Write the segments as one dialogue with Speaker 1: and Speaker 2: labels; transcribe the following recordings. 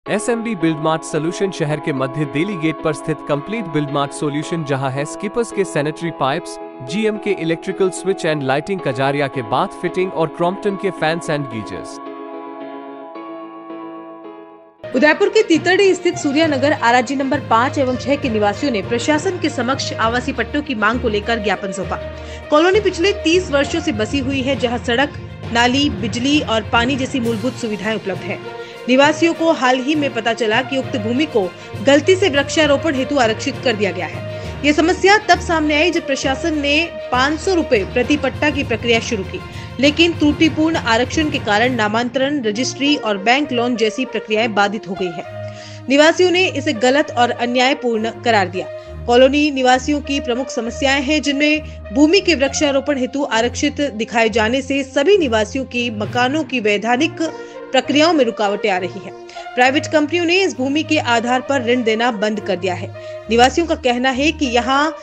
Speaker 1: SMB बिल्डमार्ट solution शहर के मध्य Delhi gate पर स्थित कंप्लीट बिल्डमार्ट सोल्यूशन, जहां है स्किपर्स के सैनिटरी पाइप्स, GM के electrical switch and lighting, Kajaria के बाथ फिटिंग और क्रॉम्पटन के फैंस एंड गीजर्स।
Speaker 2: उदयपुर के तीतरडी स्थित सूर्यनगर आरजी नंबर 5 एवं 6 के निवासियों ने प्रशासन के समक्ष आवासीय पट्टों की मांग को लेकर ज्ञापन सौंपा। कॉलोनी पिछले 30 वर्षों से बसी हुई है, जहां सड़क, नाली, बिजली और पानी जैसी मूलभूत सुविधाएं उपलब्ध है। निवासियों को हाल ही में पता चला कि उक्त भूमि को गलती से वृक्षारोपण हेतु आरक्षित कर दिया गया है। ये समस्या तब सामने आई जब प्रशासन ने 500 रुपए प्रति पट्टा की प्रक्रिया शुरू की, लेकिन त्रुटिपूर्ण आरक्षण के कारण नामांतरण, रजिस्ट्री और बैंक लोन जैसी प्रक्रियाएं बाधित हो गई है। निवासियों ने इसे गलत और अन्यायपूर्ण करार दिया। कॉलोनी निवासियों की प्रमुख समस्याएं हैं, जिनमें भूमि के वृक्षारोपण हेतु आरक्षित दिखाए जाने से सभी निवासियों की मकानों की वैधानिक प्रक्रियाओं में रुकावटें आ रही है। प्राइवेट कंपनियों ने इस भूमि के आधार पर ऋण देना बंद कर दिया है। निवासियों का कहना है कि यहाँ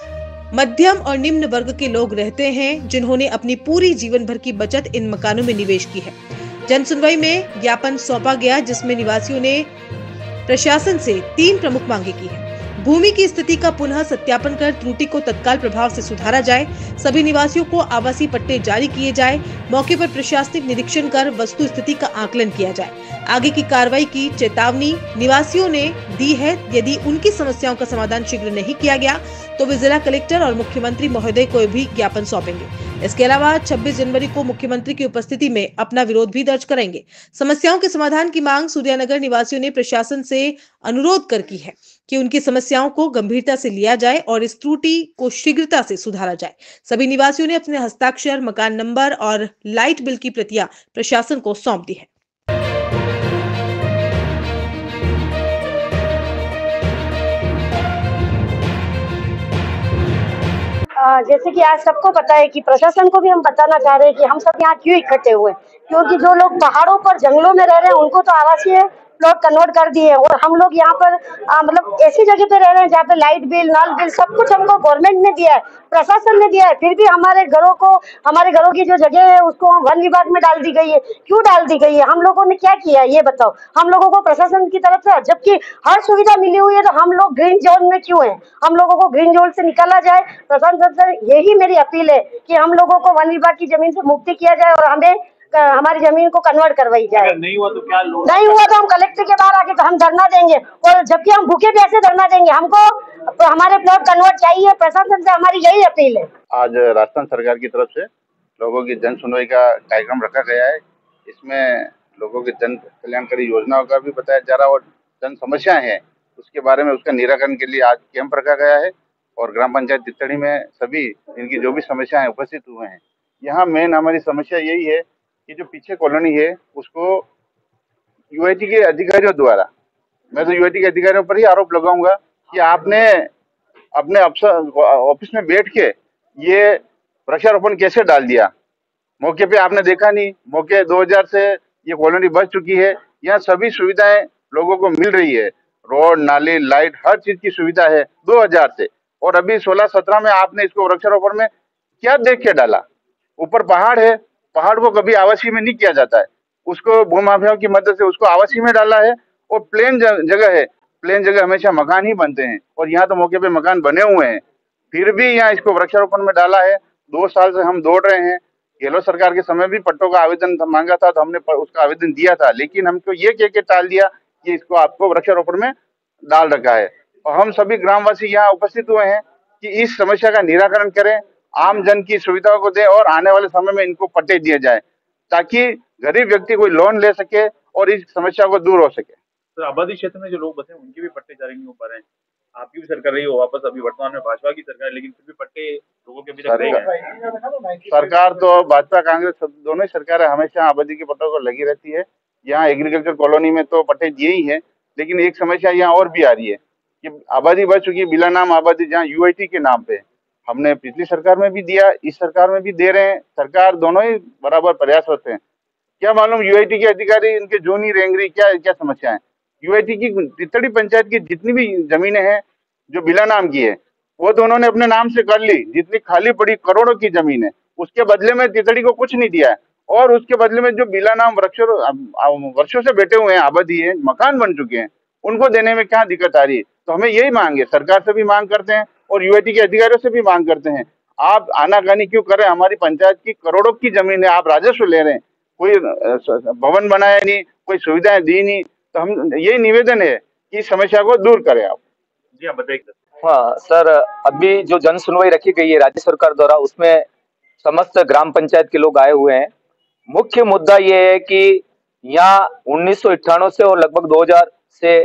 Speaker 2: मध्यम और निम्न वर्ग के लोग रहते हैं, जिन्होंने अपनी पूरी जीवन भर की बचत इन मकानों में निवेश की है। जन सुनवाई में ज्ञापन सौंपा गया, जिसमें निवासियों ने प्रशासन से 3 प्रमुख मांगे की है। भूमि की स्थिति का पुनः सत्यापन कर त्रुटि को तत्काल प्रभाव से सुधारा जाए, सभी निवासियों को आवासीय पट्टे जारी किए जाए, मौके पर प्रशासनिक निरीक्षण कर वस्तु स्थिति का आकलन किया जाए। आगे की कार्रवाई की चेतावनी निवासियों ने दी है। यदि उनकी समस्याओं का समाधान शीघ्र नहीं किया गया तो वे जिला कलेक्टर और मुख्यमंत्री महोदय को भी ज्ञापन सौंपेंगे। इसके अलावा 26 जनवरी को मुख्यमंत्री की उपस्थिति में अपना विरोध भी दर्ज करेंगे। समस्याओं के समाधान की मांग सूर्यनगर निवासियों ने प्रशासन से अनुरोध कर की है कि उनकी समस्याओं को गंभीरता से लिया जाए और इस त्रुटि को शीघ्रता से सुधारा जाए। सभी निवासियों ने अपने हस्ताक्षर, मकान नंबर और लाइट बिल की प्रतियां प्रशासन को सौंप दी है।
Speaker 3: जैसे कि आज सबको पता है कि प्रशासन को भी हम बताना चाह रहे हैं कि हम सब यहाँ क्यों इकट्ठे हुए, क्योंकि जो लोग पहाड़ों पर, जंगलों में रह रहे हैं, उनको तो आवासीय प्लॉट कन्वर्ट कर दिए और हम लोग यहाँ पर मतलब ऐसी जगह पे रह रहे हैं जहाँ पे लाइट बिल, नल बिल सब कुछ हमको गवर्नमेंट ने दिया है, प्रशासन ने दिया है, फिर भी हमारे घरों की जो जगह है उसको वन विभाग में डाल दी गई है। क्यों डाल दी गई है? हम लोगों ने क्या किया ये बताओ? हम लोगों को प्रशासन की तरफ से जबकि हर सुविधा मिली हुई है, तो हम लोग ग्रीन जोन में क्यों है? हम लोगों को ग्रीन जोन से निकाला जाए। प्रशासन से यही मेरी अपील है कि हम लोगों को वन विभाग की जमीन से मुक्ति किया जाए और हमें हमारी जमीन को कन्वर्ट करवाई जाए।
Speaker 4: अगर नहीं हुआ तो क्या लोग?
Speaker 3: नहीं हुआ तो हम कलेक्टर के बाहर आके तो हम धरना देंगे, और जबकि हम भूखे प्यासे धरना देंगे। हमको तो हमारे प्लॉट कन्वर्ट चाहिए। प्रशासन से हमारी यही अपील है।
Speaker 5: आज राजस्थान सरकार की तरफ से लोगों की जन सुनवाई का कार्यक्रम रखा गया है। इसमें लोगों की जन कल्याणकारी योजनाओं का भी बताया जा रहा है और जन समस्याएं हैं उसके बारे में उसका निराकरण के लिए आज कैंप रखा गया है और ग्राम पंचायत तीतड़ी में सभी इनकी जो भी समस्याएं उपस्थित हुए हैं। यहाँ मेन हमारी समस्या यही है कि जो पीछे कॉलोनी है उसको यूआईटी के अधिकारियों द्वारा, मैं तो यूआईटी के अधिकारियों पर ही आरोप लगाऊंगा कि आपने अपने ऑफिस में बैठ के ये वृक्षारोपण कैसे डाल दिया। मौके पे आपने देखा नहीं, मौके 2000 से ये कॉलोनी बच चुकी है। यहाँ सभी सुविधाएं लोगों को मिल रही है, रोड, नाली, लाइट, हर चीज की सुविधा है 2000 से। और अभी 16-17 में आपने इसको वृक्षारोपण में क्या देख के डाला? ऊपर पहाड़ है, पहाड़ को कभी आवासीय में नहीं किया जाता है, उसको भूमाफियाओं की मदद से उसको आवासीय में डाला है। और प्लेन जगह है, प्लेन जगह हमेशा मकान ही बनते हैं और यहाँ तो मौके पे मकान बने हुए हैं, फिर भी यहाँ इसको वृक्षारोपण में डाला है। 2 साल से हम दौड़ रहे हैं। गहलोत सरकार के समय भी पट्टों का आवेदन मांगा था तो हमने उसका आवेदन दिया था, लेकिन हमको ये कह के टाल दिया कि इसको आपको वृक्षारोपण में डाल रखा है। और हम सभी ग्रामवासी यहाँ उपस्थित हुए हैं कि इस समस्या का निराकरण करें, आम जन की सुविधाओं को दें और आने वाले समय में इनको पट्टे दिए जाए ताकि गरीब व्यक्ति कोई लोन ले सके और इस समस्या को दूर हो सके।
Speaker 4: तो आबादी क्षेत्र में जो लोग बसे उनके भी पट्टे जारी नहीं हो पा रहे हैं। आपकी भी सरकार रही हो वापस, अभी वर्तमान में भाजपा की सरकार है, लेकिन फिर भी पट्टे लोगों के अभी तक नहीं है।
Speaker 5: सरकार तो भाजपा कांग्रेस दोनों ही सरकारें हमेशा आबादी के पट्टों को लगी रहती है। यहाँ एग्रीकल्चर कॉलोनी में तो पट्टे दिए ही है, लेकिन एक समस्या यहाँ और भी आ रही है कि आबादी बढ़ चुकी है, बिला नाम आबादी, जहाँ यूआईटी के नाम पे हमने पिछली सरकार में भी दिया, इस सरकार में भी दे रहे हैं। सरकार दोनों ही बराबर प्रयासरत हैं। क्या मालूम यूआईटी के अधिकारी इनके जूनी रेंगरी क्या समस्या है। यूआईटी की तीतड़ी पंचायत की जितनी भी जमीनें हैं जो बिला नाम की है वो तो उन्होंने अपने नाम से कर ली। जितनी खाली पड़ी करोड़ों की जमीन है उसके बदले में तीतड़ी को कुछ नहीं दिया है और उसके बदले में जो बिला नाम वर्षों से बैठे हुए हैं, आबादी है, मकान बन चुके हैं, उनको देने में क्या दिक्कत आ रही है। तो हमें यही मांग है, सरकार से भी मांग करते हैं और यूआईटी के अधिकारियों से भी मांग करते हैं, आप आनाकानी क्यों कर रहे हैं। हमारी पंचायत की करोड़ों की जमीन है, आप राजस्व ले रहे हैं, कोई भवन बनाया नहीं, कोई सुविधाएं दी नहीं। तो हम यही निवेदन है कि इस समस्या को दूर करें आप।
Speaker 4: जी आप बताइए।
Speaker 6: हाँ सर, अभी जो जन सुनवाई रखी गई है राज्य सरकार द्वारा, उसमें समस्त ग्राम पंचायत के लोग आए हुए हैं। मुख्य मुद्दा ये है कि यहाँ 1998 से और लगभग 2000 से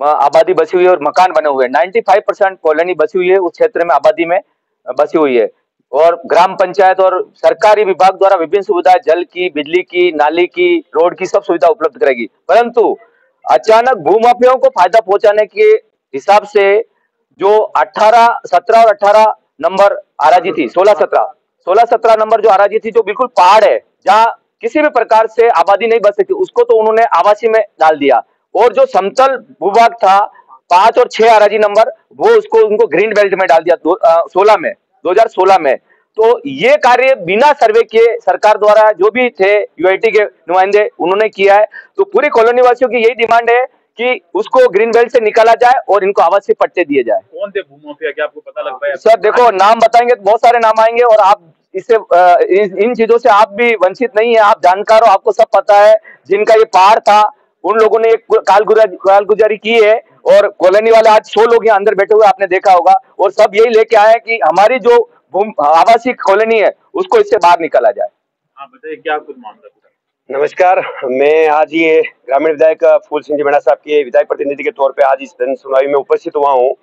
Speaker 6: आबादी बसी हुई है और मकान बने हुए हैं। 95% कॉलोनी बसी हुई है, उस क्षेत्र में आबादी में बसी हुई है। और ग्राम पंचायत और सरकारी विभाग द्वारा विभिन्न सुविधाएं, जल की, बिजली की, नाली की, रोड की, सब सुविधा उपलब्ध कराएगी। परंतु अचानक भूमाफियाओं को फायदा पहुंचाने के हिसाब से जो 17 और 18 नंबर आराजी थी, 16-17 नंबर जो आराजी थी, जो बिल्कुल पहाड़ है जहाँ किसी भी प्रकार से आबादी नहीं बच सकती, उसको तो उन्होंने आवासीय में डाल दिया। और जो समतल भूभाग था 5 और 6 आराजी नंबर, वो उसको उनको ग्रीन बेल्ट में डाल दिया 2016 में। तो ये कार्य बिना सर्वे किए सरकार द्वारा जो भी थे यूआईटी के नुमाइंदे, उन्होंने किया है। तो पूरी कॉलोनी वासियों की यही डिमांड है कि उसको ग्रीन बेल्ट से निकाला जाए और इनको आवासीय पट्टे दिए जाए।
Speaker 4: कौन थे भूमाफिया, क्या आपको पता लग पाया?
Speaker 6: सर देखो, नाम बताएंगे तो बहुत सारे नाम आएंगे और आप इससे इन चीजों से आप भी वंचित नहीं है, आप जानकार हो, आपको सब पता है। जिनका ये पहाड़ था, उन लोगों ने एक कालगुजारी की है और कॉलोनी वाले आज 100 लोग यहाँ अंदर बैठे हुए आपने देखा होगा, और सब यही लेके आए हैं कि हमारी जो आवासीय कॉलोनी है उसको इससे बाहर निकाला जाए।
Speaker 4: हाँ बताइए, क्या कुछ मामला?
Speaker 7: नमस्कार, मैं आज ये ग्रामीण विधायक फूल सिंह जी मीणा साहब के विधायक प्रतिनिधि के तौर पे आज इस जन सुनवाई में उपस्थित हुआ हूँ।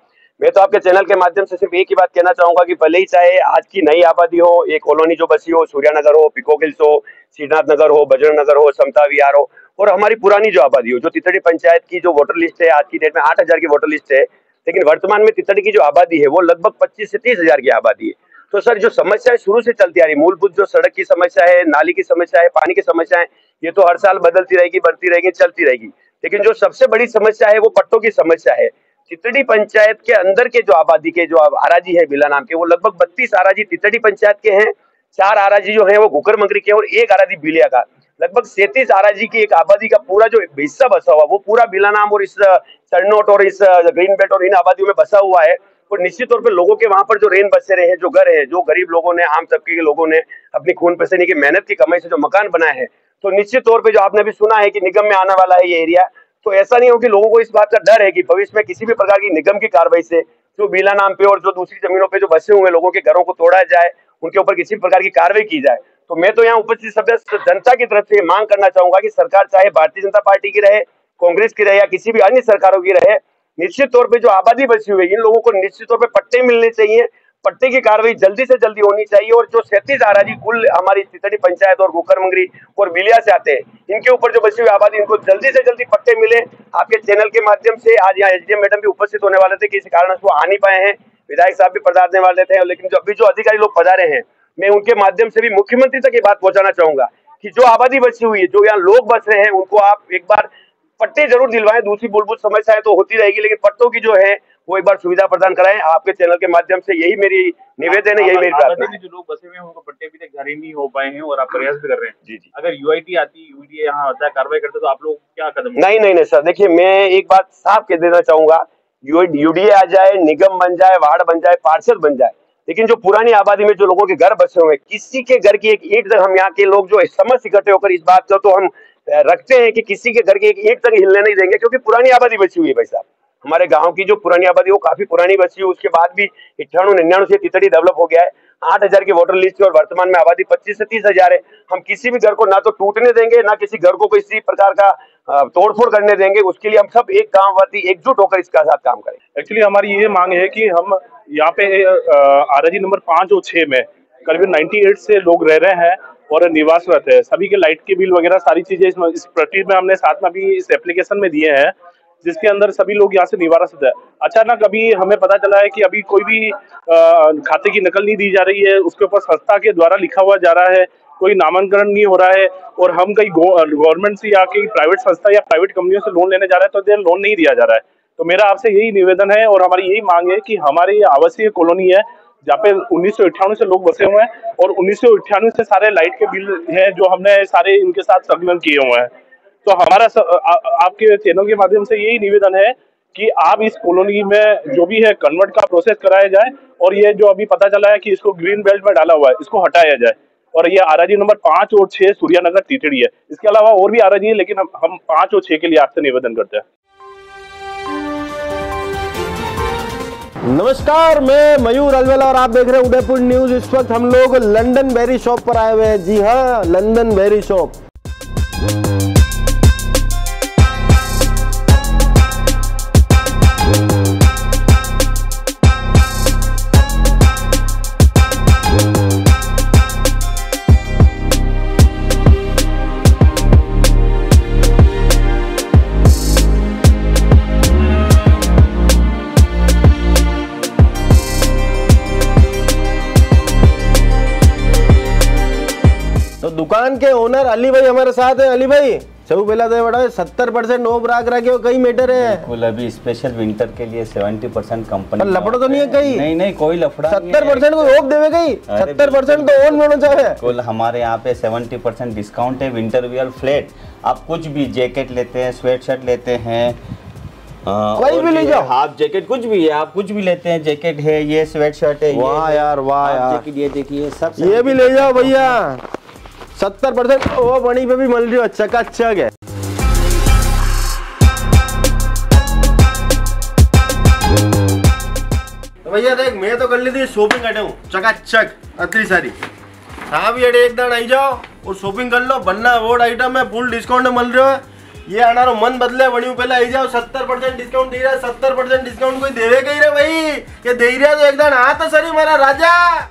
Speaker 7: मैं तो आपके चैनल के माध्यम से सिर्फ एक ही बात कहना चाहूंगा कि भले ही चाहे आज की नई आबादी हो, ये कॉलोनी जो बसी हो, सूर्यानगर हो, पिकोक हिल्स हो, श्रीनाथ नगर हो, बजरंग नगर हो, समता विहार हो, और हमारी पुरानी जो आबादी हो, जो तितड़ी पंचायत की जो वोटर लिस्ट है, आज की डेट में 8000 की वोटर लिस्ट है, लेकिन वर्तमान में तितड़ी की जो आबादी है वो लगभग 25 से 30 हजार की आबादी है। तो सर, जो समस्या है शुरू से चलती आ रही, मूलभूत जो सड़क की समस्या है, नाली की समस्या है, पानी की समस्या है, ये तो हर साल बदलती रहेगी, बढ़ती रहेगी, चलती रहेगी। लेकिन जो सबसे बड़ी समस्या है वो पट्टों की समस्या है। तितड़ी पंचायत के अंदर के जो आबादी के जो आराजी है बिला नाम के, वो लगभग 32 आराजी तितड़ी पंचायत के हैं, 4 आराजी जो है वो घुकर मंगरी के और 1 आराजी बिलिया का। लगभग 37 आराजी की एक आबादी का पूरा जो हिस्सा बसा हुआ, वो पूरा बिला नाम और इस चरनोट और इस ग्रीन बेल्ट और इन आबादियों में बसा हुआ है। और निश्चित तौर पे लोगों के वहां पर जो रेन बसेरे हैं, जो घर है, जो गरीब लोगों ने, आम तबके के लोगों ने अपनी खून पसीने की मेहनत की कमाई से जो मकान बनाए हैं, तो निश्चित तौर पे जो आपने भी सुना है कि निगम में आने वाला है ये एरिया, तो ऐसा नहीं हो कि लोगों को इस बात का डर है कि भविष्य में किसी भी प्रकार की निगम की कार्रवाई से जो बिला नाम पे और जो दूसरी जमीनों पे जो बसे हुए लोगों के घरों को तोड़ा जाए, उनके ऊपर किसी प्रकार की कार्रवाई की जाए। तो मैं तो यहाँ उपस्थित सदस्य जनता की तरफ से मांग करना चाहूंगा कि सरकार चाहे भारतीय जनता पार्टी की रहे, कांग्रेस की रहे या किसी भी अन्य सरकारों की रहे, निश्चित तौर पे जो आबादी बची हुई है, इन लोगों को निश्चित तौर पे पट्टे मिलने चाहिए, पट्टे की कार्रवाई जल्दी से जल्दी होनी चाहिए। और जो 37 आराजी कुल हमारी तितड़ी पंचायत और घुकर मंगरी और बिलिया से आते हैं, इनके ऊपर जो बची हुई आबादी, इनको जल्दी से जल्दी पट्टे मिले। आपके चैनल के माध्यम से आज यहाँ एसडीएम मैडम भी उपस्थित होने वाले थे, किसी कारण वो आ नहीं पाए हैं, विधायक साहब भी पधारने वाले थे, लेकिन जो अभी जो अधिकारी लोग पधारे हैं, मैं उनके माध्यम से भी मुख्यमंत्री तक ये बात पहुंचाना चाहूंगा कि जो आबादी बची हुई है, जो यहाँ लोग बच रहे हैं, उनको आप एक बार पट्टे जरूर दिलवाएं। दूसरी मूलभूत समस्याएं तो होती रहेगी, लेकिन पट्टों की जो है वो एक बार सुविधा प्रदान कराएं। आपके चैनल के माध्यम से यही मेरी निवेदन है, यही मेरी प्रार्थना है।
Speaker 4: जो लोग बसे हुए हैं उनको पट्टे भी तक जारी नहीं हो पाए हैं और आप प्रयास भी कर रहे हैं।
Speaker 7: जी जी,
Speaker 4: अगर यूआईटी आती, यूडीए यहाँ आता, कार्रवाई करते, तो आप लोग क्या कदम?
Speaker 7: नहीं सर, देखिए मैं एक बात साफ कह देना चाहूंगा, यूडीए आ जाए, निगम बन जाए, वार्ड बन जाए, पार्षद बन जाए, लेकिन जो पुरानी आबादी में जो लोगों के घर बसे हुए हैं, किसी के घर की एक ईंट तक, हम यहाँ के लोग जो समझ इकट्ठे होकर इस बात को तो हम रखते हैं कि किसी के घर की एक ईंट तक हिलने नहीं देंगे, क्योंकि पुरानी आबादी बची हुई है भाई साहब। हमारे गांव की जो पुरानी आबादी वो काफी पुरानी बची हुई, उसके बाद भी 98-99 से तितड़ी डेवलप हो गया है। 8000 की वोटर लिस्ट और वर्तमान में आबादी 25 से 30 हजार है। हम किसी भी घर को ना तो टूटने देंगे, ना किसी घर को किसी प्रकार का तोड़फोड़ करने देंगे। उसके लिए हम सब एक गांववासी एकजुट होकर इसका साथ काम करें।
Speaker 8: एक्चुअली हमारी ये मांग है कि हम यहाँ पे आरजी नंबर 5 और 6 में करीब 98 से लोग रह रहे हैं और निवासरत है। सभी के लाइट के बिल वगैरह सारी चीजें इस प्रति में हमने साथ में भी इस एप्लीकेशन में दिए हैं, जिसके अंदर सभी लोग यहाँ से निवासित है। अचानक अभी हमें पता चला है कि अभी कोई भी खाते की नकल नहीं दी जा रही है, उसके ऊपर संस्था के द्वारा लिखा हुआ जा रहा है, कोई नामांकन नहीं हो रहा है, और हम कहीं गवर्नमेंट से या कहीं प्राइवेट संस्था या प्राइवेट कंपनियों से लोन लेने जा रहे हैं तो लोन नहीं दिया जा रहा है। तो मेरा आपसे यही निवेदन है और हमारी यही मांग है कि हमारी ये आवासीय कॉलोनी है, जहाँ पे 1998 से लोग बसे हुए हैं और 1998 से सारे लाइट के बिल हैं जो हमने सारे इनके साथ संकलन किए हुए हैं। तो हमारा आपके चैनल के माध्यम से यही निवेदन है कि आप इस कॉलोनी में जो भी है कन्वर्ट का प्रोसेस कराया जाए और ये जो अभी पता चला है कि इसको ग्रीन बेल्ट में डाला हुआ है इसको हटाया जाए। और ये आरजी नंबर 5 और 6 सूर्यानगर टीटीडी है। इसके अलावा और भी आरजी है, लेकिन हम 5 और 6 के लिए आपसे निवेदन करते हैं।
Speaker 9: नमस्कार, मैं मयूर अलवेला और आप देख रहे हैं उदयपुर न्यूज। इस वक्त हम लोग लंदन बेरी शॉप पर आए हुए हैं। जी हाँ, लंदन बेरी शॉप। तो दुकान के ओनर अली भाई हमारे साथ है। अली भाई सब पहला तो बड़ा 70% ऑफ राख रखे हो, कई मैटर है।
Speaker 10: बिल्कुल, अभी स्पेशल विंटर के लिए 70% कंपनी।
Speaker 9: पर लफड़ा तो नहीं है कहीं?
Speaker 10: नहीं, कोई लफड़ा।
Speaker 9: 70% को ऑफ देवे कहीं? 70% तो ऑन होना चाहिए।
Speaker 10: बिल्कुल, हमारे यहाँ पे 70% डिस्काउंट है। विंटर वियर फ्लैट, आप कुछ भी जैकेट लेते हैं, स्वेट शर्ट लेते हैं,
Speaker 9: कोई भी ले जाओ,
Speaker 10: हाफ जैकेट कुछ भी है, आप कुछ भी लेते हैं, जैकेट है, ये स्वेट शर्ट है,
Speaker 9: वाह यार, वाह यार,
Speaker 10: जैकेट ये देखिए, सब
Speaker 9: ये भी ले जाओ भैया। 70% वो बनी पे भी मिल रही है, चकाचक है। तो भैया देख, मैं तो कर ली थी शॉपिंग करते हूँ चकाचक अतरी सारी। हाँ भी एक दिन आई जाओ और शॉपिंग कर लो, बनना वो आइटम है फुल डिस्काउंट में मिल रहा है। ये आना मन बदले बड़ी पहले आई जाओ। 70% डिस्काउंट दे रहा है। 70% डिस्काउंट कोई देवे कही रहे भाई, ये दे रहा तो एक दिन हाँ तो सरी हमारा राजा।